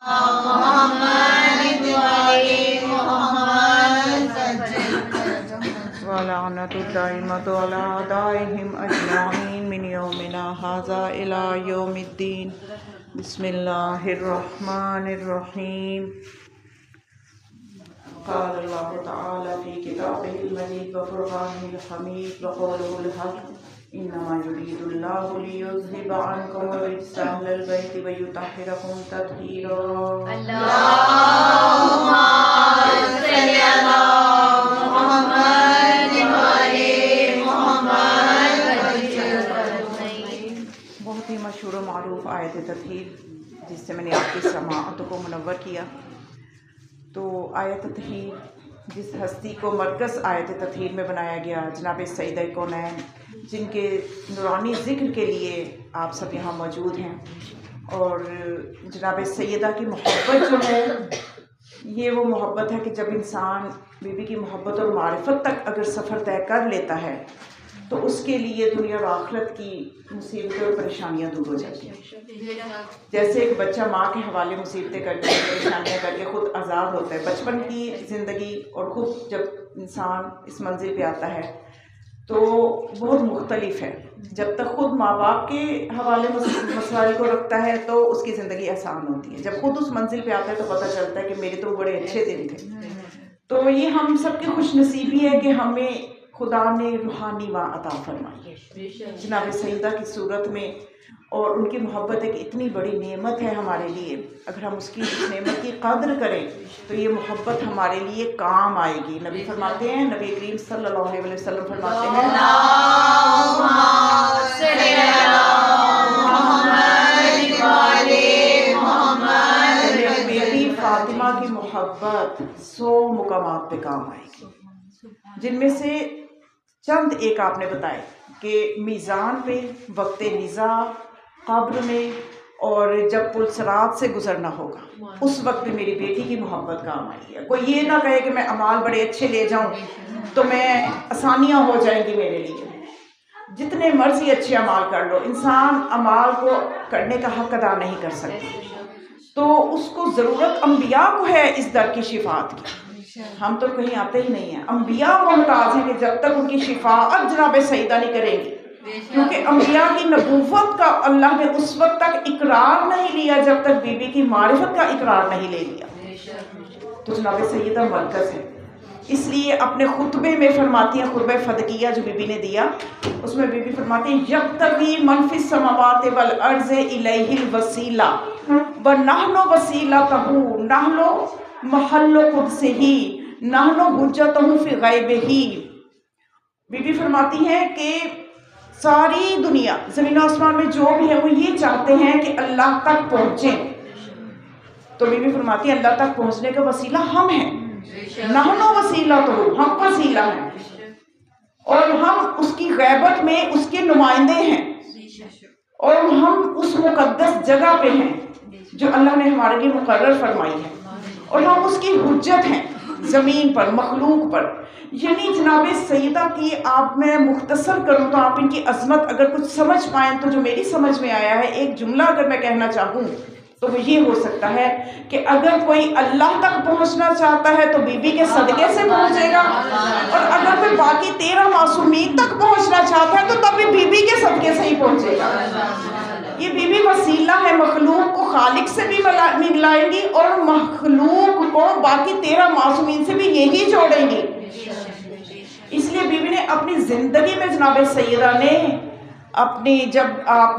محمد وآل محمد ولعنة الدائمة على أعدائهم أجمعين من يومنا هذا إلى يوم الدين. بسم الله الرحمن الرحيم. قال الله تعالى في كتابه المجيد وفرقانه الحميد وقوله الحق إنما يريد الله ليذهب عنكم الرجس أهل البيت ويطهركم تطهيرا. اللهم صل على محمد وآل محمد. بہت ہی مشہور و معروف آیت تطہیر جس سے میں نے آپ کی سماعت کو منور کیا. تو آیت تطہیر جس ہستی کو مرکز آیت تطہیر میں بنایا گیا، جناب سیدہ کونین، جن کے نورانی ذکر کے لیے آپ سب یہاں موجود ہیں، اور جناب سیدہ کی محبت جو ہے یہ وہ محبت ہے کہ جب انسان بیوی کی محبت اور معرفت تک اگر سفر طے کر لیتا ہے تو اس کے لیے دنیا اور آخرت کی مصیبتیں اور پریشانیاں دور ہو جاتی ہیں. جیسے ایک بچہ ماں کے حوالے مصیبتیں کر کے پریشانیاں کر کے خود آزاد ہوتا ہے. بچپن کی زندگی اور خود جب انسان اس منزل پہ آتا ہے تو بہت مختلف ہے. جب تک خود ماں باپ کے حوالے مسائل کو رکھتا ہے تو اس کی زندگی آسان ہوتی ہے. جب خود اس منزل پہ آتا ہے تو پتہ چلتا ہے کہ میرے تو بڑے اچھے دن تھے. تو یہ ہم سب کی خوش نصیبی ہے کہ ہمیں خدا نے روحانی ماں عطا فرمائی جناب سیدہ کی صورت میں، اور ان کی محبت ایک اتنی بڑی نعمت ہے ہمارے لیے. اگر ہم اس نعمت کی قدر کریں تو یہ محبت ہمارے لیے کام آئے گی. نبی فرماتے ہیں، نبی کریم صلی اللہ علیہ وسلم فرماتے ہیں، اللہم صل علی محمد وآل محمد. میری بیٹی فاطمہ کی محبت 100 مقامات پہ کام آئے گی، جن میں سے چند ایک آپ نے بتائے کہ میزان پہ، وقت نزاع، قبر میں، اور جب پل صراط سے گزرنا ہوگا اس وقت بھی میری بیٹی کی محبت کام آئی ہے. کوئی یہ نہ کہے کہ میں اعمال بڑے اچھے لے جاؤں تو میں آسانیاں ہو جائیں گی میرے لیے. جتنے مرضی اچھے اعمال کر لو، انسان اعمال کو کرنے کا حق ادا نہیں کر سکتا. تو اس کو ضرورت انبیاء کو ہے اس در کی شفاعت کی. ہم تو کہیں آتے ہی نہیں ہیں. انبیاء محتاج ہیں کہ جب تک ان کی شفاعت جناب سیدہ نہیں کریں گی، کیونکہ انبیاء کی نبوت کا اللہ نے اس وقت تک اقرار نہیں لیا جب تک بی بی کی معرفت کا اقرار نہیں لے لیا. تو جناب سیدہ مرکز ہے. اس لیے اپنے خطبے میں فرماتی ہیں، خطبہ فدقیہ جو بی بی نے دیا اس میں بی بی فرماتی ہیں، یبتغی من فی السماوات والارض الیہ الوسیلہ ونحن وسیلتہ نحن محل قدسہ نحن حجتہ فی غیبہ. بی بی فرماتی ہیں کہ ساری دنیا زمین و آسمان میں جو بھی ہے وہ یہ چاہتے ہیں کہ اللہ تک پہنچیں. تو بی بی فرماتی ہے اللہ تک پہنچنے کا وسیلہ ہم ہیں. نحن وسیلہ تو ہم وسیلہ ہیں، اور ہم اس کی غیبت میں اس کے نمائندے ہیں، اور ہم اس مقدس جگہ پہ ہیں جو اللہ نے ہمارے لیے مقرر فرمائی ہے، اور ہم اس کی حجت ہیں زمین پر، مخلوق پر. یعنی جناب سیدہ کی آپ میں مختصر کروں تو آپ ان کی عظمت اگر کچھ سمجھ پائیں تو جو میری سمجھ میں آیا ہے، ایک جملہ اگر میں کہنا چاہوں تو وہ یہ ہو سکتا ہے کہ اگر کوئی اللہ تک پہنچنا چاہتا ہے تو بی بی کے صدقے سے پہنچے گا، اور اگر کوئی باقی 13 معصومین تک پہنچنا چاہتا ہے تو تب بھی بی بی کے صدقے سے ہی پہنچے گا. یہ بی بی وسیلہ ہے، مخلوق کو خالق سے بھی ملائیں گی اور مخلوق کو باقی 13 معصومین سے بھی یہی جوڑیں گی. اس لیے بی بی نے اپنی زندگی میں جناب سیدہ نے اپنی، جب آپ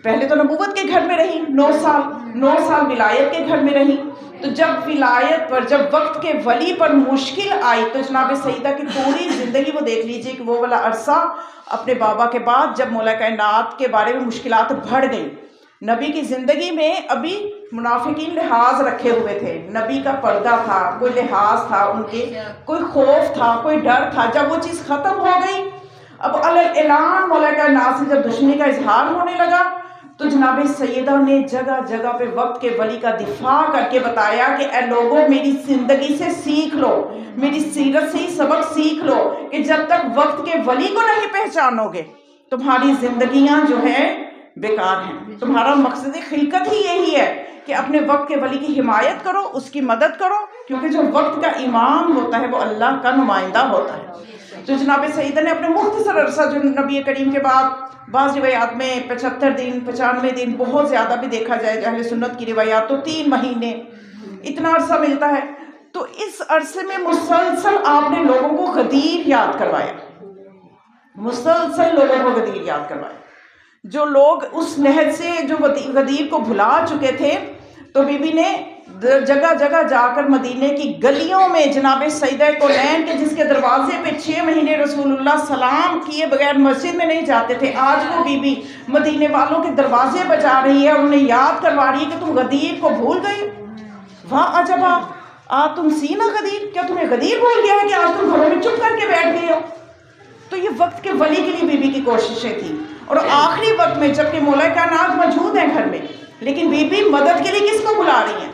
پہلے تو نبوت کے گھر میں رہی 9 سال ولایت کے گھر میں رہی، تو جب ولایت پر، جب وقت کے ولی پر مشکل آئی تو جناب سیدہ کی پوری زندگی وہ دیکھ لیجئے کہ وہ والا عرصہ اپنے بابا کے بعد جب مولا کائنات کے بارے میں مشکلات بڑھ گئیں. نبی کی زندگی میں ابھی منافقین لحاظ رکھے ہوئے تھے، نبی کا پردہ تھا، کوئی لحاظ تھا ان کے، کوئی خوف تھا، کوئی ڈر تھا. جب وہ چیز ختم ہو گئی، اب اعلان مولا کائنات سے جب دشمنی کا اظہار ہونے لگا تو جناب سیدہ نے جگہ جگہ پہ وقت کے ولی کا دفاع کر کے بتایا کہ اے لوگوں میری زندگی سے سیکھ لو، میری سیرت سے ہی سبق سیکھ لو کہ جب تک وقت کے ولی کو نہیں پہچانو گے تمہاری زندگیاں جو ہے بیکار ہیں. تمہارا مقصد خلقت ہی یہی ہے کہ اپنے وقت کے ولی کی حمایت کرو، اس کی مدد کرو، کیونکہ جو وقت کا امام ہوتا ہے وہ اللہ کا نمائندہ ہوتا ہے۔ تو جناب سیدہ نے اپنے مختصر عرصہ جو نبی کریم کے بعد بعض روایات میں 75 دن 95 دن، بہت زیادہ بھی دیکھا جائے اہل سنت کی روایات تو 3 مہینے اتنا عرصہ ملتا ہے، تو اس عرصے میں مسلسل آپ نے لوگوں کو غدیر یاد کروایا، مسلسل لوگوں کو غدیر یاد کروایا۔ جو لوگ اس نہج سے جو غدیر کو بھلا چکے تھے، تو بی بی نے جگہ جگہ جا کر مدینے کی گلیوں میں جناب سیدہ کونین کے جس کے دروازے پہ 6 مہینے رسول اللہ سلام کیے بغیر مسجد میں نہیں جاتے تھے، آج وہ بی بی مدینے والوں کے دروازے بجا رہی ہے اور انہیں یاد کروا رہی ہے کہ تم غدیر کو بھول گئے، واہ عجبا تم سینا غدیر، کیا تمہیں غدیر بھول گیا ہے کہ آج تم گھروں میں چپ کر کے بیٹھ گئے ہو؟ تو یہ وقت کے ولی کے لیے بی بی کی کوششیں تھیں، اور آخری وقت میں جبکہ مولا کائنات موجود ہیں گھر میں، لیکن بی بی مدد کے لیے کس کو بلا رہی ہیں؟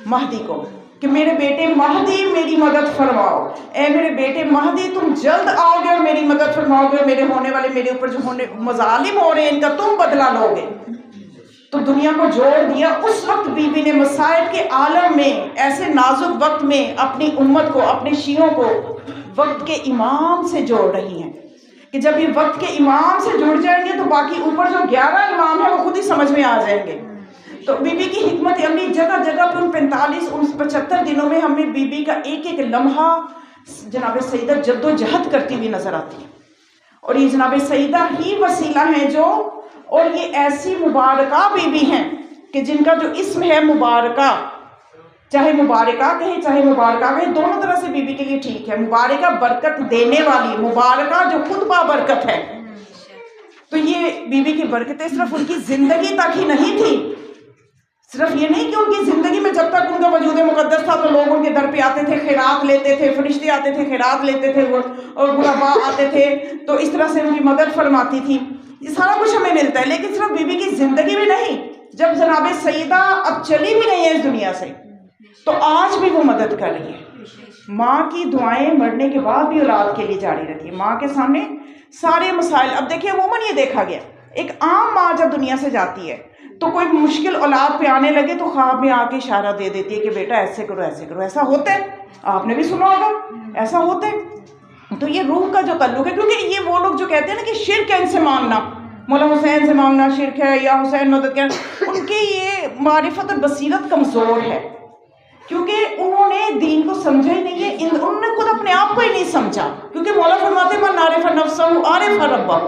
مہدی کو، کہ میرے بیٹے مہدی میری مدد فرماؤ، اے میرے بیٹے مہدی تم جلد آؤ گے اور میری مدد فرماؤ گے، اور میرے ہونے والے میرے اوپر جو مظالم ہو رہے ہیں ان کا تم بدلہ لو گے۔ تو دنیا کو جوڑ دیا۔ اس وقت بی بی نے مصائب کے عالم میں، ایسے نازک وقت میں اپنی امت کو، اپنے شیعوں کو وقت کے امام سے جوڑ رہی ہیں، کہ جب یہ وقت کے امام سے جڑ جائیں گے تو باقی اوپر جو 11 امام ہیں وہ خود ہی سمجھ میں آ جائیں گے۔ تو بی بی کی حکمت عملی جگہ جگہ پہ ان 75 دنوں میں ہمیں بی بی کا ایک ایک لمحہ جناب سیدہ جد و جہد کرتی ہوئی نظر آتی ہے، اور یہ جناب سیدہ ہی وسیلہ ہیں جو، اور یہ ایسی مبارکہ بی بی ہیں کہ جن کا جو اسم ہے مبارکہ، چاہے مبارکہ کہیں چاہے مبارکہ کہیں، دونوں طرح سے بی بی کے لیے ٹھیک ہے۔ مبارکہ برکت دینے والی، مبارکہ جو خود بابرکت ہے۔ تو یہ بی بی کی برکتیں صرف ان کی زندگی تک ہی نہیں تھی، صرف یہ نہیں کہ ان کی زندگی میں جب تک ان کا وجود مقدس تھا تو لوگ ان کے در پہ آتے تھے، خیرات لیتے تھے، فرشتے آتے تھے خیرات لیتے تھے، اور غرباء آتے تھے تو اس طرح سے ان کی مدد فرماتی تھی، یہ سارا کچھ ہمیں ملتا ہے، لیکن صرف بی بی کی زندگی میں نہیں، جب جناب سیدہ اب چلی بھی نہیں ہے اس دنیا سے تو آج بھی وہ مدد کر رہی ہے۔ ماں کی دعائیں مرنے کے بعد بھی اولاد کے لیے جاری رہتی ہے، ماں کے سامنے سارے مسائل۔ اب دیکھیے عموماً یہ دیکھا گیا، ایک عام ماں جب دنیا سے جاتی ہے تو کوئی مشکل اولاد پہ آنے لگے تو خواب میں آ کے اشارہ دے دیتی ہے کہ بیٹا ایسے کرو ایسے کرو، ایسا ہوتا ہے، آپ نے بھی سنا ہوگا ایسا ہوتا ہے۔ تو یہ روح کا جو تعلق ہے، کیونکہ یہ وہ لوگ جو کہتے ہیں نا کہ شرک ہے ان سے مانگنا، مولا حسین سے مانگنا شرک ہے، یا حسین مدد کیا، ان کی یہ معرفت اور بصیرت کمزور ہے، کیونکہ انہوں نے دین کو سمجھا ہی نہیں ہے، انہوں نے خود اپنے آپ کو ہی نہیں سمجھا، کیونکہ مولا فرماتے من عارف نفسہ عارف ربہ،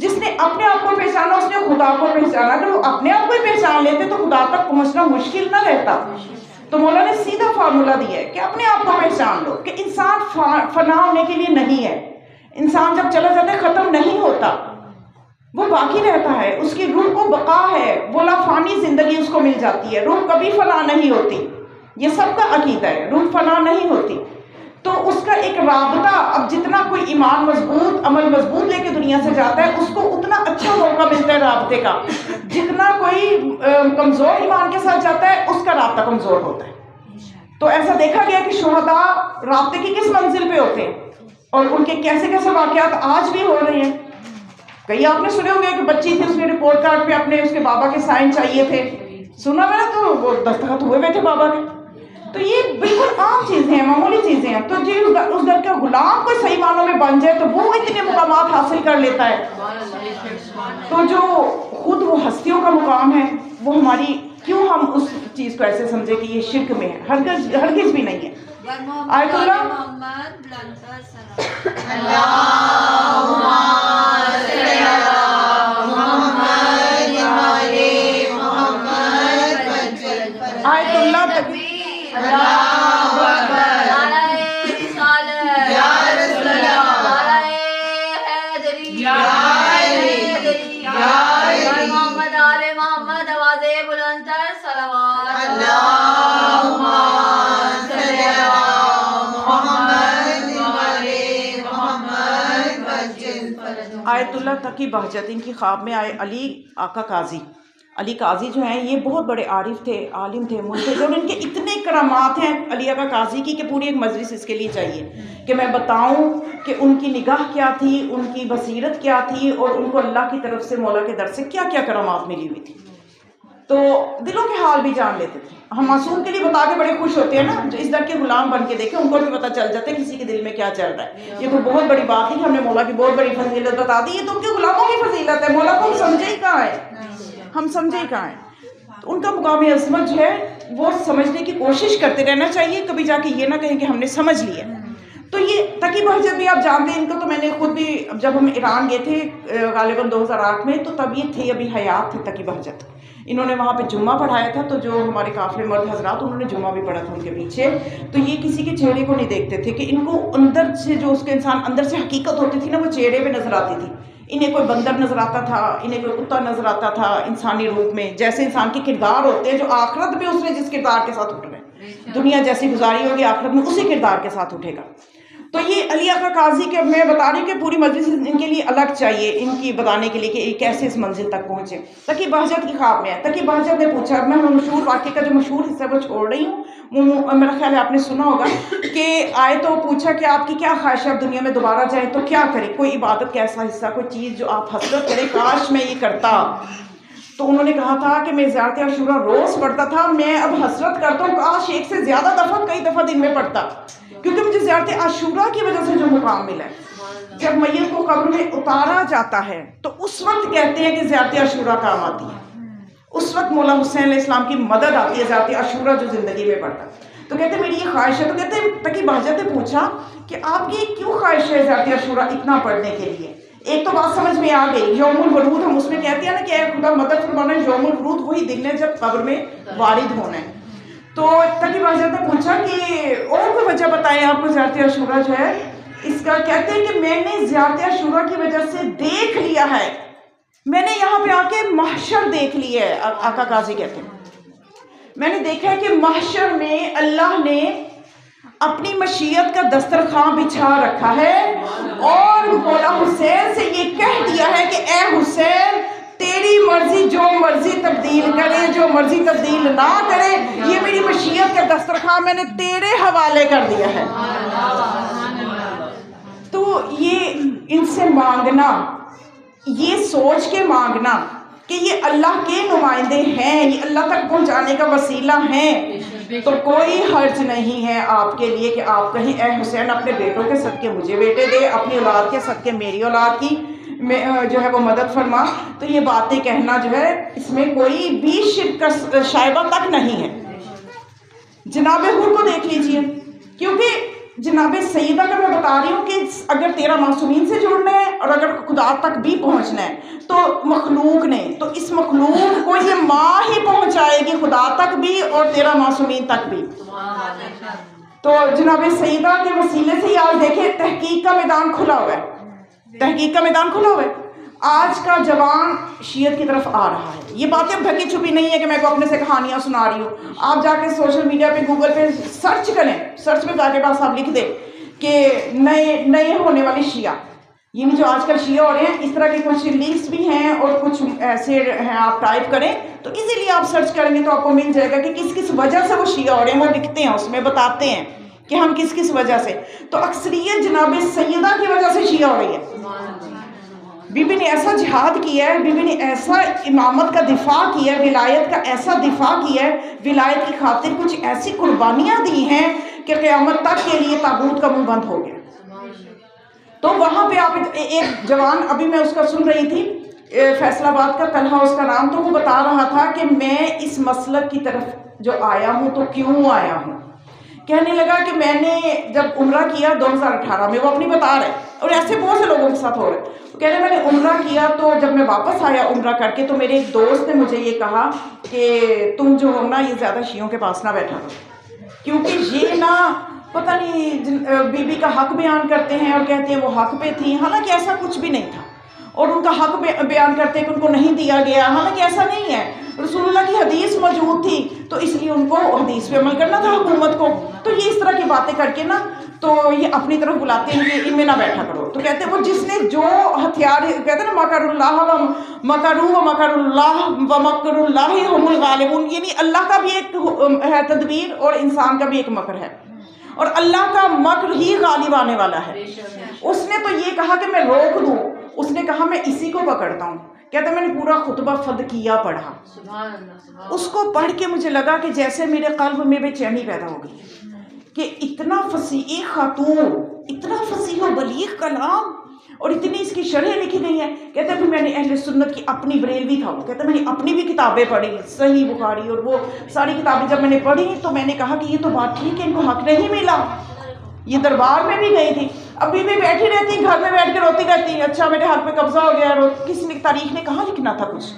جس نے اپنے آپ کو پہچانا اس نے خدا کو پہچانا۔ اگر وہ اپنے آپ کو ہی پہچان لیتے تو خدا تک پہنچنا مشکل نہ رہتا۔ تو مولا نے سیدھا فارمولہ دیا ہے کہ اپنے آپ کو پہچان لو کہ انسان فنا ہونے کے لیے نہیں ہے، انسان جب چلا جاتا ہے ختم نہیں ہوتا، وہ باقی رہتا ہے، اس کی روح کو بقا ہے، وہ لافانی زندگی اس کو مل جاتی ہے، روح کبھی فنا نہیں ہوتی، یہ سب کا عقیدہ ہے، روح فنا نہیں ہوتی۔ تو اس کا ایک رابطہ، اب جتنا کوئی ایمان مضبوط عمل مضبوط لے کے دنیا سے جاتا ہے اس کو اتنا اچھا موقع ملتا ہے رابطے کا، جتنا کوئی کمزور ایمان کے ساتھ جاتا ہے اس کا رابطہ کمزور ہوتا ہے۔ تو ایسا دیکھا گیا کہ شہداء رابطے کی کس منزل پہ ہوتے ہیں، اور ان کے کیسے کیسے واقعات آج بھی ہو رہے ہیں۔ کئی آپ نے سنے ہوں گے کہ بچی تھی، اس نے رپورٹ کارڈ پہ اپنے اس کے بابا کے سائن چاہیے تھے، سنا میں نے، تو وہ دستخط ہوئے ہوئے تھے بابا کے۔ تو یہ بالکل عام چیزیں ہیں، معمولی چیزیں ہیں۔ تو جی اس گھر کا غلام کوئی صحیح معنوں میں بن جائے تو وہ اتنے مقامات حاصل کر لیتا ہے۔ تو جو خود وہ ہستیوں کا مقام ہے وہ ہماری، کیوں ہم اس چیز کو ایسے سمجھے کہ یہ شرک میں ہے؟ ہرگز بھی نہیں ہے۔ آیت اللہ آیت اللہ تک آیت اللہ تقی بہجت، ان کی خواب میں آئے علی آقا قاضی، علی قاضی جو ہیں یہ بہت بڑے عارف تھے، عالم تھے، مجتہد، اور ان کے اتنے کرامات ہیں علی آقا قاضی کی کہ پوری ایک مجلس اس کے لیے چاہیے کہ میں بتاؤں کہ ان کی نگاہ کیا تھی، ان کی بصیرت کیا تھی، اور ان کو اللہ کی طرف سے مولا کے در سے کیا کیا کرامات ملی ہوئی تھی۔ تو دلوں کے حال بھی جان لیتے تھے. ہم معصوم کے لیے بتا کے بڑے خوش ہوتے ہیں نا, جو اس در کے غلام بن کے دیکھیں ان کو بھی پتہ چل جاتا ہے کسی کے دل میں کیا چل رہا ہے. یہ تو بہت بڑی بات ہے کہ ہم نے مولا کی بہت بڑی فضیلت بتا دی. یہ تو ان کے غلاموں کی فضیلت ہے, مولا کو ہم سمجھے ہی کہاں ہے, ہم سمجھے ہی کہاں ہے. تو ان کا مقام عظمت جو ہے وہ سمجھنے کی کوشش کرتے رہنا چاہیے, کبھی جا کے یہ نہ کہیں کہ ہم نے سمجھ لیا. تو یہ تقی بہجت بھی آپ جانتے ہیں ان کو, تو میں نے خود بھی جب ہم ایران گئے تھے غالباً 2008 میں, تو تب یہ تھے, ابھی حیات تھے تقی بہجت. انہوں نے وہاں پہ جمعہ پڑھایا تھا, تو جو ہمارے قافلے مرد حضرات انہوں نے جمعہ بھی پڑھا تھا ان کے پیچھے. تو یہ کسی کے چہرے کو نہیں دیکھتے تھے کہ ان کو اندر سے جو اس کے انسان اندر سے حقیقت ہوتی تھی نا وہ چہرے پہ نظر آتی تھی. انہیں کوئی بندر نظر آتا تھا, انہیں کوئی کتا نظر آتا تھا انسانی روپ میں, جیسے انسان کے کردار ہوتے ہیں جو آخرت میں اس نے جس کردار کے ساتھ اٹھ رہے ہیں, دنیا جیسی گزاری ہوگی آخرت میں اسی کردار کے ساتھ اٹھے گا. تو یہ علی آقا قاضی کے میں بتا رہی ہوں کہ پوری مجلس ان کے لیے الگ چاہیے, ان کی بتانے کے لیے کہ کیسے اس منزل تک پہنچے. تقی بہجت کی خواب میں ہے. تقی بہجت نے پوچھا, میں مشہور واقعے کا جو مشہور حصہ ہے وہ چھوڑ رہی ہوں, وہ میرا خیال ہے آپ نے سنا ہوگا کہ آئے تو پوچھا کہ آپ کی کیا خواہش ہے, آپ دنیا میں دوبارہ جائیں تو کیا کریں, کوئی عبادت کا ایسا حصہ, کوئی چیز جو آپ حسرت کریں کاش میں یہ کرتا. تو انہوں نے کہا تھا کہ میں زیارت عاشورہ روز پڑھتا تھا, میں اب حسرت کرتا ہوں کاش ایک سے زیادہ دفعہ کئی دفعہ دن میں پڑھتا, کیونکہ مجھے زیارت عاشورہ کی وجہ سے جو مقام ملا ہے. جب میت کو قبر میں اتارا جاتا ہے تو اس وقت کہتے ہیں کہ زیارت عاشورہ کام آتی ہے, اس وقت مولا حسین علیہ السلام کی مدد آتی ہے زیارت عاشورہ جو زندگی میں پڑھتا. تو کہتے ہیں میری یہ خواہش ہے. تو کہتے ہیں تقی بہجت نے پوچھا کہ آپ کی کیوں خواہش ہے زیارت عاشورہ اتنا پڑھنے کے لیے. ایک تو بات سمجھ میں آ گئی, یوم الورود ہم اس میں کہتے ہیں نا کہ اے خدا مدد فرمانا, یوم الورود وہی دن ہے جب قبر میں وارد ہونا ہے. تو تقی بہجت نے پوچھا کہ اور کوئی وجہ بتائیں آپ کو زیارت عاشورہ جو ہے اس کا. کہتے ہیں کہ میں نے زیارت عاشورہ کی وجہ سے دیکھ لیا ہے, میں نے یہاں پہ آ کے محشر دیکھ لیا ہے. آقا قاضی کہتے ہیں میں نے دیکھا ہے کہ محشر میں اللہ نے اپنی مشیت کا دسترخوان بچھا رکھا ہے اور مولا حسین سے یہ کہہ دیا ہے کہ اے حسین تیری مرضی, جو مرضی تبدیل کرے جو مرضی تبدیل نہ کرے, یہ میری مشیت کا دسترخوان میں نے تیرے حوالے کر دیا ہے. تو یہ ان سے مانگنا, یہ سوچ کے مانگنا کہ یہ اللہ کے نمائندے ہیں, یہ اللہ تک پہنچانے کا وسیلہ ہیں, تو کوئی حرج نہیں ہے آپ کے لیے کہ آپ کہیں اے حسین اپنے بیٹوں کے صدقے مجھے بیٹے دے, اپنی اولاد کے صدقے میری اولاد کی جو ہے وہ مدد فرما. تو یہ باتیں کہنا جو ہے اس میں کوئی بھی شرک کا شائبہ تک نہیں ہے. جناب حور کو دیکھ لیجئے, کیونکہ جناب سیدہ کا میں بتا رہی ہوں کہ اگر 13 معصومین سے جڑنا ہے اور اگر خدا تک بھی پہنچنا ہے تو مخلوق نے, تو اس مخلوق کو یہ ماں ہی پہنچائے گی خدا تک بھی اور 13 معصومین تک بھی. تو جناب سیدہ کے وسیلے سے آج دیکھیں تحقیق کا میدان کھلا ہوا ہے, تحقیق کا میدان کھلا ہوا ہے. آج کا جوان شیعت کی طرف آ رہا ہے. یہ باتیں ڈھکی چھپی نہیں ہے کہ میں کو اپنے سے کہانیاں سنا رہی ہوں. آپ جا کے سوشل میڈیا پہ گوگل پہ سرچ کریں, سرچ میں جا کے پاس آپ لکھ دیں کہ نئے ہونے والی شیعہ, یعنی جو آج کل شیعہ ہو رہے ہیں, اس طرح کے کچھ لنکس بھی ہیں اور کچھ ایسے ہیں, آپ ٹائپ کریں تو ایزیلی آپ سرچ کریں گے تو آپ کو مل جائے گا کہ کس کس وجہ سے وہ شیعہ ہو رہے ہیں. وہ لکھتے ہیں, اس میں بتاتے ہیں کہ ہم کس کس وجہ سے. تو اکثریت جناب سیدہ کی وجہ سے شیعہ ہو رہی ہے. بی بی نے ایسا جہاد کیا ہے, بی بی نے ایسا امامت کا دفاع کیا ہے, ولایت کا ایسا دفاع کیا ہے, ولایت کی خاطر کچھ ایسی قربانیاں دی ہیں کہ قیامت تک کے لیے تاغوت کا منہ بند ہو گیا. تو وہاں پہ آپ ایک جوان, ابھی میں اس کا سن رہی تھی, فیصل آباد کا طلحہ اس کا نام, تو وہ بتا رہا تھا کہ میں اس مسلک کی طرف جو آیا ہوں تو کیوں آیا ہوں. کہنے لگا کہ میں نے جب عمرہ کیا 2018 میں, وہ اپنی بتا رہے اور ایسے بہت سے لوگوں کے ساتھ ہو رہے, کہنے میں نے عمرہ کیا تو جب میں واپس آیا عمرہ کر کے تو میرے ایک دوست نے مجھے یہ کہا کہ تم جو ہو نا یہ زیادہ شیعوں کے پاس نہ بیٹھا کرو, کیونکہ یہ نا پتہ نہیں بی بی کا حق بیان کرتے ہیں اور کہتے ہیں وہ حق پہ تھی, حالانکہ ایسا کچھ بھی نہیں تھا. اور ان کا حق بیان کرتے ہیں کہ ان کو نہیں دیا گیا, حالانکہ ایسا نہیں ہے. رسول اللہ کی حدیث موجود تھی تو اس لیے ان کو حدیث پہ عمل کرنا تھا حکومت کو. تو یہ اس طرح کی باتیں کر کے نا تو یہ اپنی طرف بلاتے ہیں کہ ان میں نہ بیٹھا کرو. تو کہتے ہیں وہ جس نے جو ہتھیار, کہتے ہیں نا مکر اللہ و مکروا و مکر اللہ و مکر اللہ هم الغالبون, یعنی اللہ کا بھی ایک ہے تدبیر اور انسان کا بھی ایک مکر ہے اور اللہ کا مکر ہی غالب آنے والا ہے. اس نے تو یہ کہا کہ میں روک دوں, اس نے کہا میں اسی کو پکڑتا ہوں کہتا میں نے پورا خطبہ فدکیہ پڑھا. سبحان اللہ. اس کو پڑھ کے مجھے لگا کہ جیسے میرے قلب میں بے چینی پیدا ہو گئی کہ اتنا فصیح ایک خاتون، اتنا فصیح و بلیغ کلام اور اتنی اس کی شرح لکھی گئی ہیں. کہتا ہے پھر میں نے اہل سنت کی اپنی بریلوی تھا وہ، کہتا ہے میں نے اپنی بھی کتابیں پڑھی، صحیح بخاری اور وہ ساری کتابیں جب میں نے پڑھی تو میں نے کہا کہ یہ تو بات ٹھیک ہے، ان کو حق نہیں ملا. یہ دربار میں بھی گئی تھی، ابھی بھی بیٹھی رہتی، گھر میں بیٹھ کے روتی رہتی، اچھا میرے حق پہ قبضہ ہو گیا. کسی نے تاریخ نے کہاں لکھنا تھا کچھ.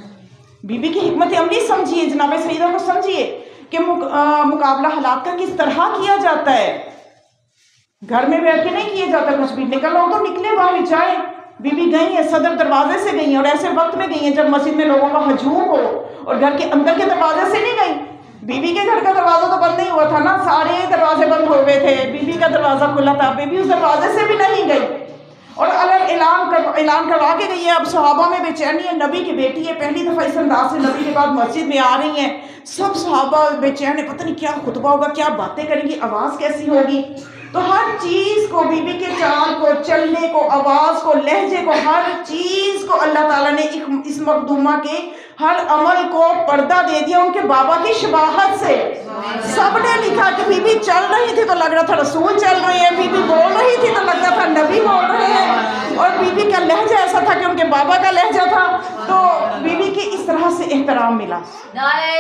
بی بی کی حکمت عملی سمجھیے، جناب سیدہ کو سمجھیے کہ مقابلہ حالات کا کس طرح کیا جاتا ہے. گھر میں بیٹھ کے نہیں کیا جاتا کچھ بھی. نکلنا ہو تو نکلے باہر جائے. بی بی گئی ہیں، صدر دروازے سے گئی ہیں اور ایسے وقت میں گئی ہیں جب مسجد میں لوگوں کا ہجوم ہو، اور گھر کے اندر کے دروازے سے نہیں گئی. بی بی کے گھر کا دروازہ تو بند نہیں ہوا تھا نا، سارے دروازے بند ہو گئے تھے، بی بی کا دروازہ کھلا تھا. بی بی اس دروازے سے بھی نہیں گئی اور اعلان کروا کے گئی ہے. اب صحابہ میں بے چینی ہے، نبی کی بیٹی ہے، پہلی دفعہ اس انداز سے نبی کے بعد مسجد میں آ رہی ہیں. سب صحابہ بے چین ہے، پتہ نہیں کیا خطبہ ہوگا، کیا باتیں کریں گی، آواز کیسی ہوگی. تو ہر چیز کو، بی بی کے چال کو، چلنے کو، آواز کو، لہجے کو، ہر چیز کو اللہ تعالیٰ نے اس مخدومہ کے ہر عمل کو پردہ دے دیا ان کے بابا کی شباہت سے. سب نے لکھا کہ بی بی چل رہی تھی تو لگ رہا تھا رسول چل رہے ہیں، بی بی بول رہی تھی تو لگ رہا تھا نبی بول رہے ہیں، اور بی بی کا لہجہ ایسا تھا کہ ان کے بابا کا لہجہ تھا. تو بی بی کی اس طرح سے احترام ملا. نعرہ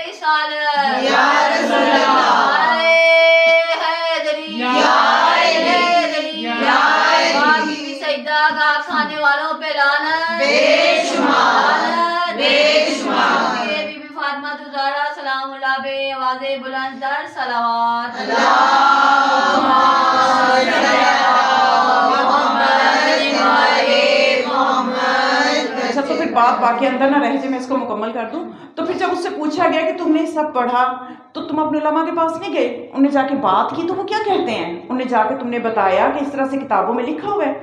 رسالت یا رسول اللہ، نعرہ حیدری یا حیدری یا پاک بی بی سیدہ کا کھانے والوں پہ لعنت بے شمار، لعنت بے شمار. بی بی فاطمہ زہرا سلام اللہ بے آواز بلند تر صلوات. اللہم صل علی محمد و آل محمد. اچھا تو پھر بات باقی اندر نہ رہ جائے، میں اس کو مکمل کر دوں. تو پھر جب اس سے پوچھا گیا کہ تم نے سب پڑھا تو تم اپنے علماء کے پاس نہیں گئے، انہوں نے جا کے بات کی تو وہ کیا کہتے ہیں؟ انہوں نے جا کے تم نے بتایا کہ اس طرح سے کتابوں میں لکھا ہوا ہے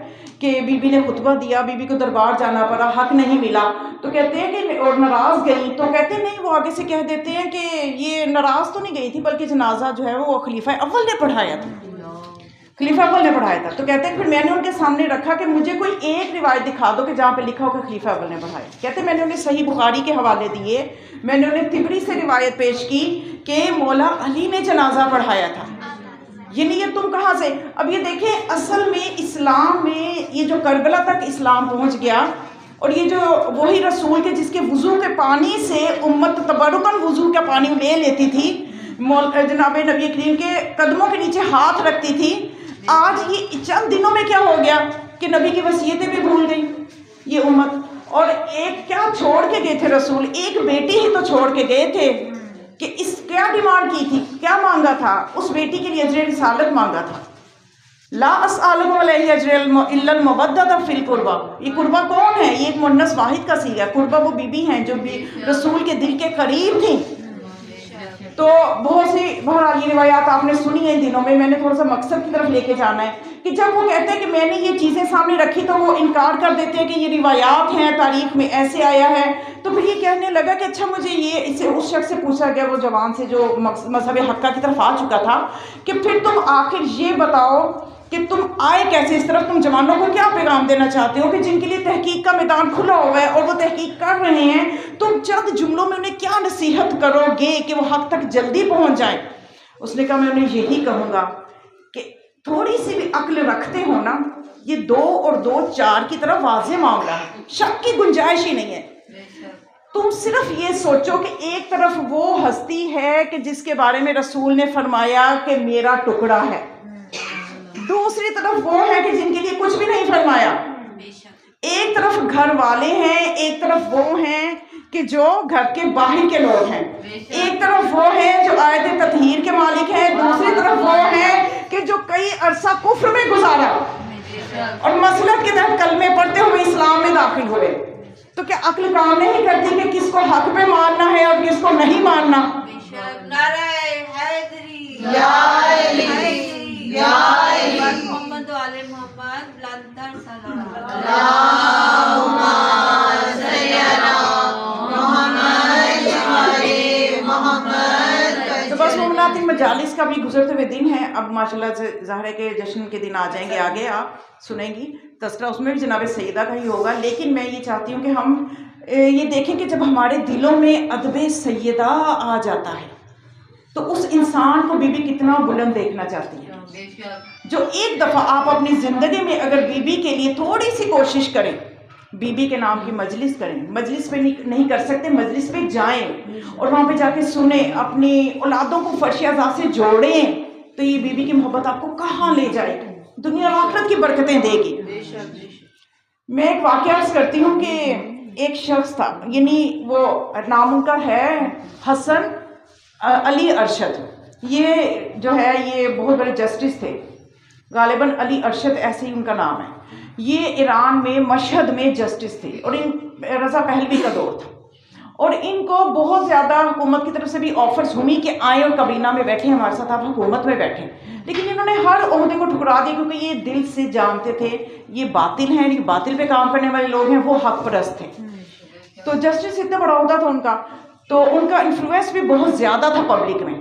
کہ بی بی نے خطبہ دیا، بی بی کو دربار جانا پڑا، حق نہیں ملا. تو کہتے ہیں کہ اور ناراض گئی، تو کہتے ہیں نہیں، وہ آگے سے کہہ دیتے ہیں کہ یہ ناراض تو نہیں گئی تھی بلکہ جنازہ جو ہے وہ خلیفہ اول نے پڑھایا تھا، خلیفہ اول نے پڑھایا تھا. تو کہتے ہیں پھر میں نے ان کے سامنے رکھا کہ مجھے کوئی ایک روایت دکھا دو کہ جہاں پہ لکھا ہو کہ خلیفہ اول نے پڑھایا. کہتے ہیں میں نے انہیں صحیح بخاری کے حوالے دیے، میں نے انہیں طبری سے روایت پیش کی کہ مولا علی نے جنازہ پڑھایا تھا. یعنی یہ تم کہاں سے؟ اب یہ دیکھیں اصل میں اسلام میں یہ جو کربلا تک اسلام پہنچ گیا، اور یہ جو وہی رسول کے جس کے وضو کے پانی سے امت تبرکاً وضو کا پانی لے لیتی تھی، جناب نبی کریم کے قدموں کے نیچے ہاتھ رکھتی تھی، آج یہ چند دنوں میں کیا ہو گیا کہ نبی کی وصیتیں بھی بھول گئی یہ امت. اور ایک کیا چھوڑ کے گئے تھے رسول، ایک بیٹی ہی تو چھوڑ کے گئے تھے کہ اس کیا ڈیمانڈ کی تھی، کیا مانگا تھا؟ اس بیٹی کے لیے اجر رسالت مانگا تھا. لا اسألکم علیہ اجر الا المودۃ فی القربہ. یہ قربہ کون ہے؟ یہ ایک مؤنث واحد کا صیغہ ہے. قربہ وہ بی بی ہیں جو بھی رسول کے دل کے قریب تھیں. تو بہت سی بہرحال یہ روایات آپ نے سنی ہیں ان دنوں میں نے تھوڑا سا مقصد کی طرف لے کے جانا ہے کہ جب وہ کہتے ہیں کہ میں نے یہ چیزیں سامنے رکھی تو وہ انکار کر دیتے ہیں کہ یہ روایات ہیں، تاریخ میں ایسے آیا ہے. تو پھر یہ کہنے لگا کہ اچھا مجھے یہ اس شخص سے پوچھا گیا، وہ جوان سے جو مذہب حقہ کی طرف آ چکا تھا، کہ پھر تم آخر یہ بتاؤ کہ تم آئے کیسے اس طرف، تم جوانوں کو کیا پیغام دینا چاہتے ہو کہ جن کے لیے تحقیق کا میدان کھلا ہوا ہے اور وہ تحقیق کر رہے ہیں، تم چند جملوں میں انہیں کیا نصیحت کرو گے کہ وہ حق تک جلدی پہنچ جائیں؟ اس نے کہا میں انہیں یہی کہوں گا کہ تھوڑی سی بھی عقل رکھتے ہو نا، یہ 2 اور 2 4 کی طرف واضح معاملہ ہے، شک کی گنجائش ہی نہیں ہے. تم صرف یہ سوچو کہ ایک طرف وہ ہستی ہے کہ جس کے بارے میں رسول نے فرمایا کہ میرا ٹکڑا ہے، دوسری طرف وہ ہے کہ جن کے لیے کچھ بھی نہیں فرمایا. ایک طرف گھر والے ہیں، ایک طرف وہ ہیں کہ جو گھر کے باہر کے لوگ ہیں، ایک طرف وہ ہیں جو آیت تطہیر کے مالک ہیں، دوسری طرف وہ ہیں کہ جو کئی عرصہ کفر میں گزارا اور مسلک کے تحت کلمے پڑھتے ہوئے اسلام میں داخل ہوئے. تو کیا عقل کام نہیں کرتی کہ کس کو حق پہ ماننا ہے اور کس کو نہیں ماننا؟ نعرہ حیدری یا علی، یا علی. محمد و آل محمد بلند تر صلوات. اللہم صل علی محمد و آل محمد. تو بس مومنات مجالس کا بھی گزرتے ہوئے دن ہے. اب ماشاءاللہ سے ظاہر ہے کہ جشن کے دن آ جائیں گے، آگے آپ سنیں گی تذکرہ، اس میں بھی جناب سیدہ کا ہی ہوگا. لیکن میں یہ چاہتی ہوں کہ ہم یہ دیکھیں کہ جب ہمارے دلوں میں ادب سیدہ آ جاتا ہے تو اس انسان کو بی بی کتنا بلند دیکھنا چاہتی ہے. جو ایک دفعہ آپ اپنی زندگی میں اگر بی بی کے لیے تھوڑی سی کوشش کریں، بی بی کے نام کی مجلس کریں، مجلس پہ نہیں کر سکتے مجلس پہ جائیں اور وہاں پہ جا کے سنیں، اپنی اولادوں کو فرش اعضاء سے جوڑیں، تو یہ بی بی کی محبت آپ کو کہاں لے جائے گی، دنیا و آخرت کی برکتیں دے گی. میں ایک واقعہ عرض کرتی ہوں کہ ایک شخص تھا، یعنی وہ نام ان کا ہے حسن علی ارشد. یہ جو ہے یہ بہت بڑے جسٹس تھے، غالباً علی ارشد ایسے ہی ان کا نام ہے. یہ ایران میں مشہد میں جسٹس تھے اور ان رضا پہلوی کا دور تھا اور ان کو بہت زیادہ حکومت کی طرف سے بھی آفرز ہوئی کہ آئیں اور کابینہ میں بیٹھیں، ہمارے ساتھ آپ حکومت میں بیٹھیں. لیکن انہوں نے ہر عہدے کو ٹھکرا دیا کیونکہ یہ دل سے جانتے تھے یہ باطل ہیں، یہ باطل پہ کام کرنے والے لوگ ہیں، وہ حق پرست تھے. تو جسٹس اتنا بڑا عہدہ تھا ان کا، تو ان کا انفلوئنس بھی بہت زیادہ تھا پبلک میں.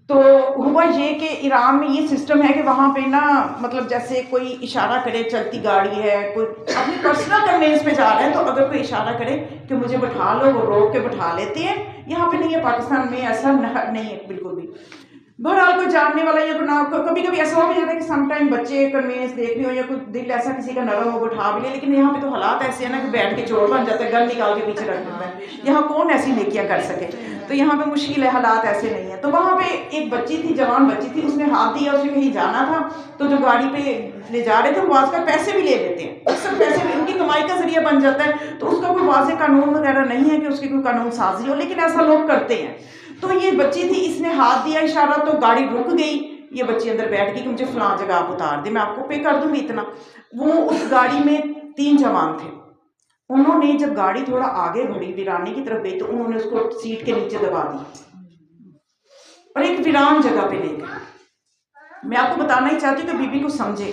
تو ہوا یہ کہ ایران میں یہ سسٹم ہے کہ وہاں پہ نا مطلب جیسے کوئی اشارہ کرے، چلتی گاڑی ہے، کوئی اپنی پرسنل کنوینس پہ جا رہے ہیں تو اگر کوئی اشارہ کرے کہ مجھے بٹھا لو، وہ روک کے بٹھا لیتے ہیں. یہاں پہ نہیں ہے، پاکستان میں ایسا نہیں ہے بالکل بھی. بہرحال کوئی جاننے والا یا کبھی کبھی ایسا ہو بھی جاتا ہے کہ سم ٹائم بچے کنوینس دیکھ رہے ہو یا کوئی دل ایسا کسی کا نرم ہو بٹھا بھی لے. لیکن یہاں پہ تو حالات ایسے ہیں نا کہ بیٹھ کے چور بن جاتا ہے، گن نکال کے پیچھے رکھ دیتا ہے. یہاں کون ایسی نیکیاں کر سکے، تو یہاں پہ مشکل ہے، حالات ایسے نہیں ہیں. تو وہاں پہ ایک بچی تھی، جوان بچی تھی، اس نے ہاتھ دیا، اسے کہیں جانا تھا تو جو گاڑی پہ لے جا رہے تھے وہ آج کل پیسے بھی لے لیتے ہیں، اکثر پیسے بھی ان کی کمائی کا ذریعہ بن جاتا ہے. تو اس کا کوئی واضح قانون وغیرہ نہیں ہے کہ اس کی کوئی قانون سازی ہو، لیکن ایسا لوگ کرتے ہیں. تو یہ بچی تھی، اس نے ہاتھ دیا اشارہ تو گاڑی رک گئی. یہ بچی اندر بیٹھ گئی کہ مجھے فلاں جگہ آپ اتار دیں، میں آپ کو پے کر دوں گی اتنا. وہ اس گاڑی میں 3 جوان تھے. انہوں نے جب گاڑی تھوڑا آگے بڑھی، ویرانے کی طرف گئی، تو انہوں نے اس کو سیٹ کے نیچے دبا دی اور ایک ویران جگہ پہ لے گئے. میں آپ کو بتانا ہی چاہتی ہوں کہ بی بی کو سمجھے،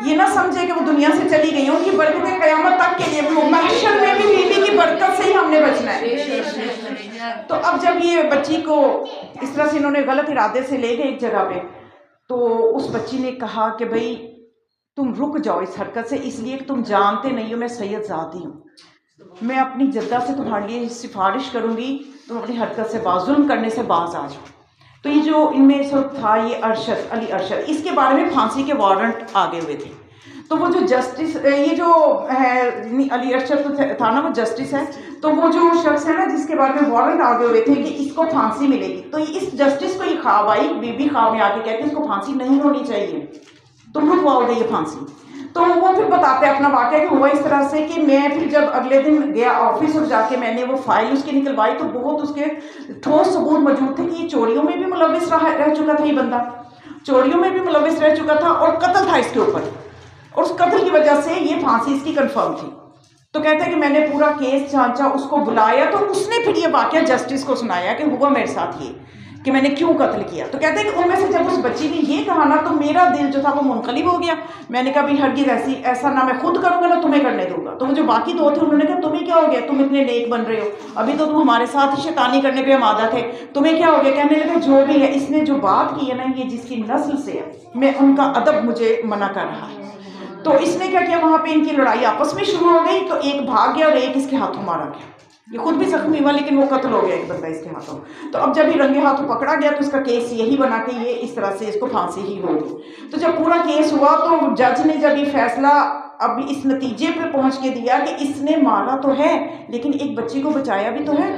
یہ نہ سمجھے کہ وہ دنیا سے چلی گئی ہیں. ان کی برکتیں قیامت تک کے لیے، محشر میں بھی بی بی کی برکت سے ہی ہم نے بچنا ہے. تو اب جب یہ بچی کو اس طرح سے انہوں نے غلط ارادے سے لے گئے ایک جگہ پہ، تو اس بچی نے کہا کہ بھائی تم رک جاؤ اس حرکت سے، اس لیے کہ تم جانتے نہیں ہو میں سید زادی ہوں، میں اپنی جدہ سے تمہارے لیے سفارش کروں گی، تم اپنی حرکت سے ظلم کرنے سے باز آ جاؤ. تو یہ جو ان میں اس وقت تھا یہ ارشد علی ارشد، اس کے بارے میں پھانسی کے وارنٹ آگے ہوئے تھے. تو وہ جو جسٹس، یہ جو ہے علی ارشد تھا نا، وہ جسٹس ہے. تو وہ جو شخص ہے نا جس کے بارے میں وارنٹ آگے ہوئے تھے کہ اس کو پھانسی ملے گی، تو اس جسٹس کو یہ خواب آئی، بی بی خواب میں آ کے کہتے اس کو پھانسی نہیں ہونی چاہیے، تم رکواؤ گے یہ پھانسی. تو وہ پھر بتاتے اپنا واقعہ کہ ہوا اس طرح سے کہ میں پھر جب اگلے دن گیا آفس اور جا کے میں نے وہ فائل اس کی نکلوائی تو بہت اس کے ٹھوس ثبوت موجود تھے کہ یہ چوریوں میں بھی ملوث رہ چکا تھا، یہ بندہ چوریوں میں بھی ملوث رہ چکا تھا اور قتل تھا اس کے اوپر، اور اس قتل کی وجہ سے یہ پھانسی اس کی کنفرم تھی. تو کہتے ہیں کہ میں نے پورا کیس جانچا، اس کو بلایا تو اس نے پھر یہ واقعہ جسٹس کو سنایا کہ ہوا میرے ساتھ یہ کہ میں نے کیوں قتل کیا. تو کہتے ہیں کہ ان میں سے جب اس بچی نے یہ کہا نا تو میرا دل جو تھا وہ منقلب ہو گیا. میں نے کہا بھی ہرگز ایسا نہ میں خود کروں گا نہ تمہیں کرنے دوں گا. تو وہ جو باقی 2 تھے انہوں نے کہا تمہیں کیا ہو گیا، تم اتنے نیک بن رہے ہو، ابھی تو تم ہمارے ساتھ ہی شیطانی کرنے پہ آمادہ تھے، تمہیں کیا ہو گیا. کہنے لگے جو بھی ہے اس نے جو بات کی ہے نا یہ جس کی نسل سے ہے، میں ان کا ادب مجھے منع کر رہا ہے. تو اس نے کیا کیا، وہاں پہ ان کی لڑائی آپس میں شروع ہو گئی. تو ایک بھاگ گیا اور ایک اس کے ہاتھوں مارا گیا. یہ خود بھی زخمی ہوا لیکن وہ قتل ہو گیا ایک بندہ اس کے ہاتھوں. تو اب جب یہ رنگے ہاتھوں پکڑا گیا تو اس کا کیس یہی بنا کہ یہ اس طرح سے اس کو پھانسی ہی ہوگی. تو جب پورا کیس ہوا تو جج نے جب یہ فیصلہ اب اس نتیجے پہ پہنچ کے دیا کہ اس نے مارا تو ہے لیکن ایک بچی کو بچایا بھی تو ہے،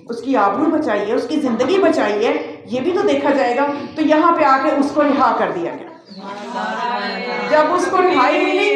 اس کی آبرو بچائی ہے، اس کی زندگی بچائی ہے، یہ بھی تو دیکھا جائے گا. تو یہاں پہ آ کے اس کو رہا کر دیا گیا. جب اس کو رہائی ملی،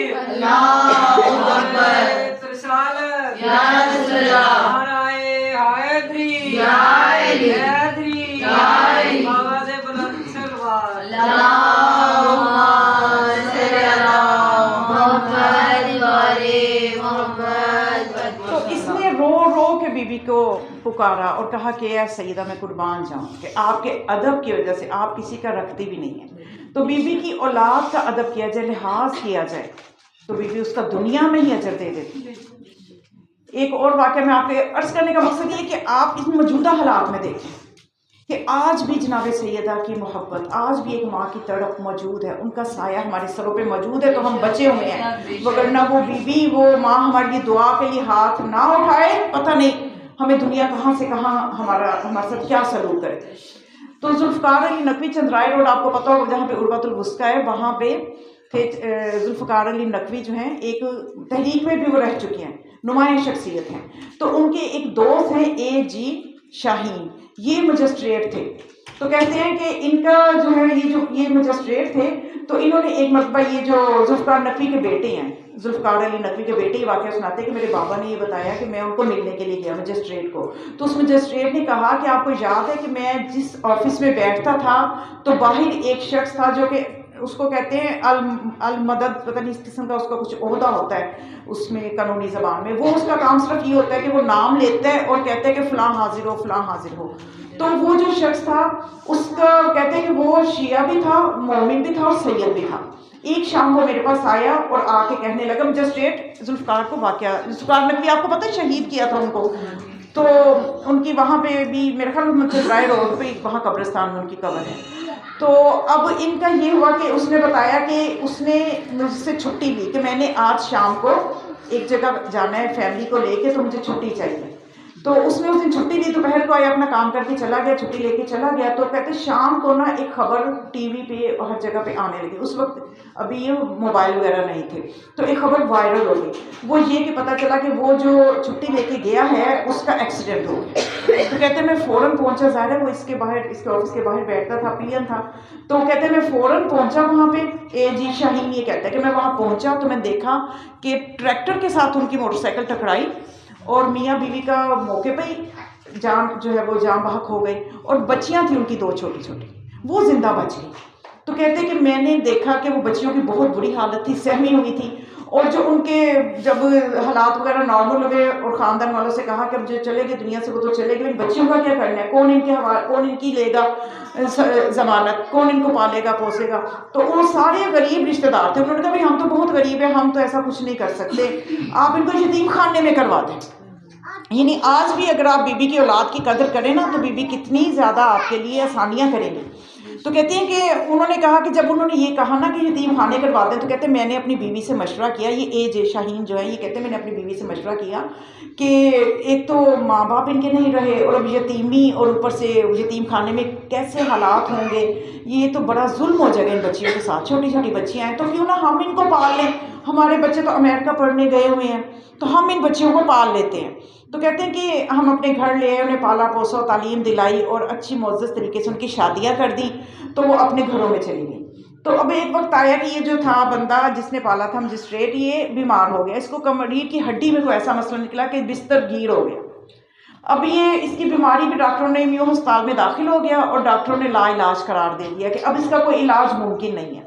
تو اس نے رو رو کے بی بی کو پکارا اور کہا کہ اے سیدہ میں قربان جاؤں کہ آپ کے ادب کی وجہ سے آپ کسی کا رکھتی بھی نہیں ہیں. تو بی بی کی اولاد کا ادب کیا جائے، لحاظ کیا جائے تو بی بی اس کا دنیا میں ہی اجر دے دیتی. ایک اور واقعہ میں آپ کے عرض کرنے کا مقصد یہ کہ آپ اس موجودہ حالات میں دیکھیں کہ آج بھی جناب سیدہ کی محبت، آج بھی ایک ماں کی تڑپ موجود ہے، ان کا سایہ ہمارے سروں پہ موجود ہے، تو ہم بچے ہوئے ہیں، وگرنہ وہ بی وہ ماں ہمارے لیے دعا کے لیے ہاتھ نہ اٹھائے، پتہ نہیں ہمیں دنیا کہاں سے کہاں ہمارے ساتھ کیا سلوک کرے۔ تو ذوالفقار علی نقوی چندرائے روڈ آپ کو پتہ ہوگا جہاں پہ عروۃ الوثقیٰ ہے، وہاں پہ تھے ذوالفقار علی نقوی جو ہیں، ایک تحریک میں بھی وہ رہ چکی ہیں، نمایاں شخصیت ہیں۔ تو ان کے ایک دوست ہیں اے جی شاہین، یہ مجسٹریٹ تھے۔ تو کہتے ہیں کہ ان کا جو ہے یہ مجسٹریٹ تھے، تو انہوں نے ایک مرتبہ یہ جو ذوالفقار نقوی کے بیٹے ہیں، ذوالفقار علی نقوی کے بیٹے یہ واقعہ سناتے ہیں کہ میرے بابا نے یہ بتایا کہ میں ان کو ملنے کے لیے گیا مجسٹریٹ کو، تو اس مجسٹریٹ نے کہا کہ آپ کو یاد ہے کہ میں جس آفس میں بیٹھتا تھا تو باہر ایک شخص تھا جو کہ اس کو کہتے ہیں المدد، پتہ نہیں اس قسم کا اس کا کچھ عہدہ ہوتا ہے اس میں قانونی زبان میں، وہ اس کا کام صرف یہ ہوتا ہے کہ وہ نام لیتا ہے اور کہتا ہے کہ فلاں حاضر ہو فلاں حاضر ہو۔ تو وہ جو شخص تھا اس کا کہتے ہیں کہ وہ شیعہ بھی تھا، مومن بھی تھا اور سید بھی تھا۔ ایک شام وہ میرے پاس آیا اور آ کے کہنے لگا مجسٹریٹ ذوالفقار کو واقعہ، ذوالفقار نقوی آپ کو پتہ ہے شہید کیا تھا ان کو، تو ان کی وہاں پہ بھی میرے خیال میں چندرائے روڈ پہ وہاں قبرستان میں ان کی قبر ہے۔ تو اب ان کا یہ ہوا کہ اس نے بتایا کہ اس نے مجھ سے چھٹی لی کہ میں نے آج شام کو ایک جگہ جانا ہے فیملی کو لے کے، تو مجھے چھٹی چاہیے۔ تو اس نے اس دن چھٹی لی، دوپہر کو آیا اپنا کام کر کے چلا گیا، چھٹی لے کے چلا گیا۔ تو کہتے شام کو نا ایک خبر ٹی وی پہ اور ہر جگہ پہ آنے لگی، اس وقت ابھی یہ موبائل وغیرہ نہیں تھے، تو ایک خبر وائرل ہو گئی، وہ یہ کہ پتہ چلا کہ وہ جو چھٹی لے کے گیا ہے اس کا ایکسیڈنٹ ہو گیا۔ تو کہتے میں فوراً پہنچا، ظاہر ہے وہ اس کے آفس کے باہر بیٹھتا تھا، پی ایم تھا، تو کہتے میں فوراً پہنچا وہاں پہ۔ اے جی شاہین یہ کہتا ہے کہ میں وہاں پہنچا تو میں دیکھا کہ ٹریکٹر کے ساتھ ان کی موٹر سائیکل ٹکرائی اور میاں بیوی کا موقع پہ ہی جان جو ہے وہ جان بحق ہو گئی، اور بچیاں تھیں ان کی 2 چھوٹی چھوٹی، وہ زندہ بچ گئی۔ تو کہتے ہیں کہ میں نے دیکھا کہ وہ بچیوں کی بہت بری حالت تھی، سہمی ہوئی تھی، اور جو ان کے جب حالات وغیرہ نارمل ہوئے اور خاندان والوں سے کہا کہ اب جو چلے گئے دنیا سے وہ تو چلے گئے، بچیوں کا کیا کرنا ہے، کون ان کی لے گا ضمانت، کون ان کو پالے گا پوسے گا۔ تو وہ سارے غریب رشتہ دار تھے، انہوں نے کہا بھائی ہم تو بہت غریب ہیں، ہم تو ایسا کچھ نہیں کر سکتے، آپ ان کو یتیم خانے میں کروا دیں۔ یعنی آج بھی اگر آپ بی بی کی اولاد کی قدر کریں نا تو بی بی کتنی زیادہ آپ کے لیے آسانیاں کریں گی۔ تو کہتے ہیں کہ انہوں نے کہا کہ جب انہوں نے یہ کہا نا کہ یتیم خانے کروا دیں، تو کہتے ہیں میں نے اپنی بیوی سے مشورہ کیا، یہ اے جے شاہین جو ہے یہ کہتے ہیں میں نے اپنی بیوی سے مشورہ کیا کہ ایک تو ماں باپ ان کے نہیں رہے، اور اب یتیمی، اور اوپر سے یتیم خانے میں کیسے حالات ہوں گے، یہ تو بڑا ظلم ہو جائے گا ان بچیوں کے ساتھ، چھوٹی چھوٹی بچیاں ہیں، تو کیوں نہ ہم ان کو پال لیں، ہمارے بچے تو امریکہ پڑھنے گئے ہوئے ہیں تو ہم ان بچیوں کو پال لیتے ہیں۔ تو کہتے ہیں کہ ہم اپنے گھر لے آئے، انہیں پالا پوسا، تعلیم دلائی اور اچھی معزز طریقے سے ان کی شادیاں کر دی، تو وہ اپنے گھروں میں چلی گئی۔ تو اب ایک وقت آیا کہ یہ جو تھا بندہ جس نے پالا تھا مجسٹریٹ، یہ بیمار ہو گیا، اس کو کمر کی ہڈی میں کوئی ایسا مسئلہ نکلا کہ بستر گیر ہو گیا۔ اب یہ اس کی بیماری پہ ڈاکٹروں نے میو ہسپتال میں داخل ہو گیا اور ڈاکٹروں نے لا علاج قرار دے دیا کہ اب اس کا کوئی علاج ممکن نہیں ہے۔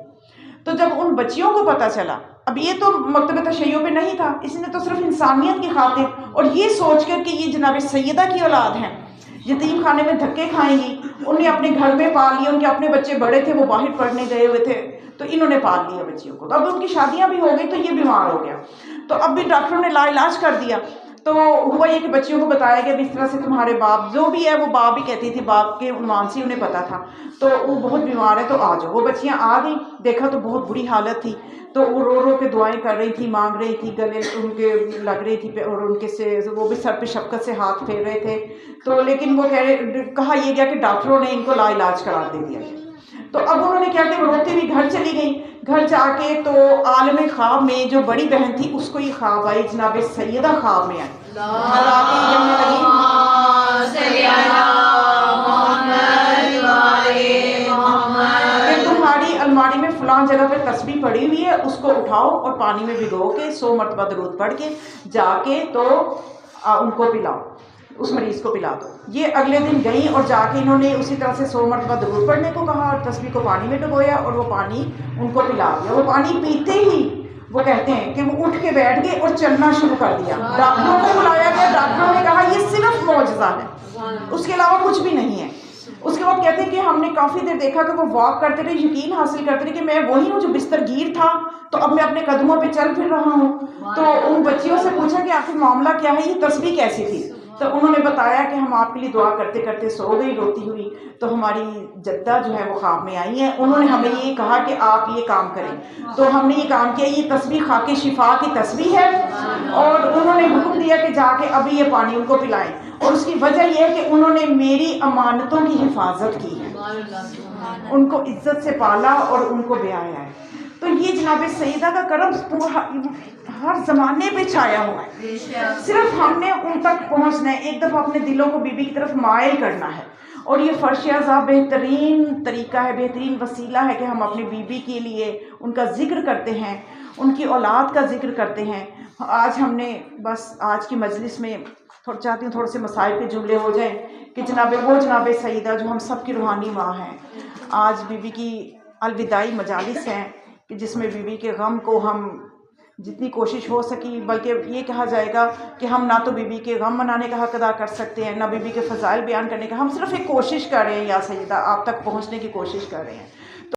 تو جب ان بچیوں کو پتہ چلا، اب یہ تو مکتب تشیع پہ نہیں تھا، اس نے تو صرف انسانیت کی خاطر اور یہ سوچ کر کہ یہ جناب سیدہ کی اولاد ہیں، یتیم خانے میں دھکے کھائیں گی، انہیں اپنے گھر میں پال لیا، ان کے اپنے بچے بڑے تھے، وہ باہر پڑھنے گئے ہوئے تھے، تو انہوں نے پال لیا بچیوں کو، تو اب ان کی شادیاں بھی ہو گئی تو یہ بیمار ہو گیا، تو اب بھی ڈاکٹروں نے لا علاج کر دیا۔ تو ہوا یہ کہ بچیوں کو بتایا گیا اس طرح سے تمہارے باپ جو بھی ہے، وہ باپ ہی کہتی تھی، باپ کے عنوان سے انہیں پتا تھا، تو وہ بہت بیمار ہے تو آ جاؤ۔ وہ بچیاں آ گئی، دیکھا تو بہت بری حالت تھی، تو وہ رو رو کے دعائیں کر رہی تھی، مانگ رہی تھی، گلے ان کے لگ رہی تھی، اور ان کے سے وہ بھی سر پہ شفقت سے ہاتھ پھیر رہے تھے، تو لیکن وہ کہا یہ گیا کہ ڈاکٹروں نے ان کو لا علاج قرار دے دیا۔ تو اب انہوں نے کیا کہ روتے ہوئی گھر چلی گئی، گھر جا کے تو عالم خواب میں جو بڑی بہن تھی اس کو یہ خواب آئی، جناب سیدہ خواب میں آئی، تمہاری الماری میں فلاں جگہ پہ تسبیح پڑی ہوئی ہے، اس کو اٹھاؤ اور پانی میں بھگو کے 100 مرتبہ درود پڑھ کے جا کے تو ان کو پلاؤ، اس مریض کو پلا دو۔ یہ اگلے دن گئیں اور جا کے انہوں نے اسی طرح سے 100 مرتبہ درود پڑھنے کو کہا اور تسبیح کو پانی میں ڈبویا اور وہ پانی ان کو پلا دیا۔ وہ پانی پیتے ہی وہ کہتے ہیں کہ وہ اٹھ کے بیٹھ گئے اور چلنا شروع کر دیا۔ ڈاکٹروں کو بلایا گیا، ڈاکٹروں نے کہا یہ صرف معجزہ ہے، اس کے علاوہ کچھ بھی نہیں ہے۔ اس کے بعد کہتے ہیں کہ ہم نے کافی دیر دیکھا کہ وہ واک کرتے رہے، یقین حاصل کرتے رہے کہ میں وہی ہوں جو بستر گیر تھا، تو اب میں اپنے قدموں پہ چل پھر رہا ہوں۔ تو ان بچیوں سے پوچھا کہ آخر معاملہ کیا ہے، یہ تسبیح کیسی تھی؟ تو انہوں نے بتایا کہ ہم آپ کے لیے دعا کرتے کرتے سو گئی روتی ہوئی، تو ہماری جدہ جو ہے وہ خواب میں آئی ہیں، انہوں نے ہمیں یہ کہا کہ آپ یہ کام کریں، تو ہم نے یہ کام کیا۔ یہ تسبیح خاک شفا کی تسبیح ہے، اور انہوں نے حکم دیا کہ جا کے ابھی یہ پانی ان کو پلائیں، اور اس کی وجہ یہ ہے کہ انہوں نے میری امانتوں کی حفاظت کی ہے، ان کو عزت سے پالا اور ان کو بیایا ہے۔ تو یہ جناب سیدہ کا کرم ہر زمانے پہ چھایا ہوا ہے، صرف ہم نے ان تک پہنچنا ہے، ایک دفعہ اپنے دلوں کو بی بی کی طرف مائل کرنا ہے۔ اور یہ فرش اعضاء بہترین طریقہ ہے، بہترین وسیلہ ہے کہ ہم اپنی بی بی کے لیے ان کا ذکر کرتے ہیں، ان کی اولاد کا ذکر کرتے ہیں۔ آج ہم نے بس آج کی مجلس میں چاہتی ہوں تھوڑے سے مسائل کے جملے ہو جائیں کہ جناب سیدہ جو ہم سب کی روحانی ماں ہیں، آج بی بی کی الوداعی مجالس ہیں کہ جس میں بی بی کے غم کو ہم جتنی کوشش ہو سکی، بلکہ یہ کہا جائے گا کہ ہم نہ تو بی بی کے غم منانے کا حق ادا کر سکتے ہیں، نہ بی بی کے فضائل بیان کرنے کا، ہم صرف ایک کوشش کر رہے ہیں یا سیدہ آپ تک پہنچنے کی کوشش کر رہے ہیں۔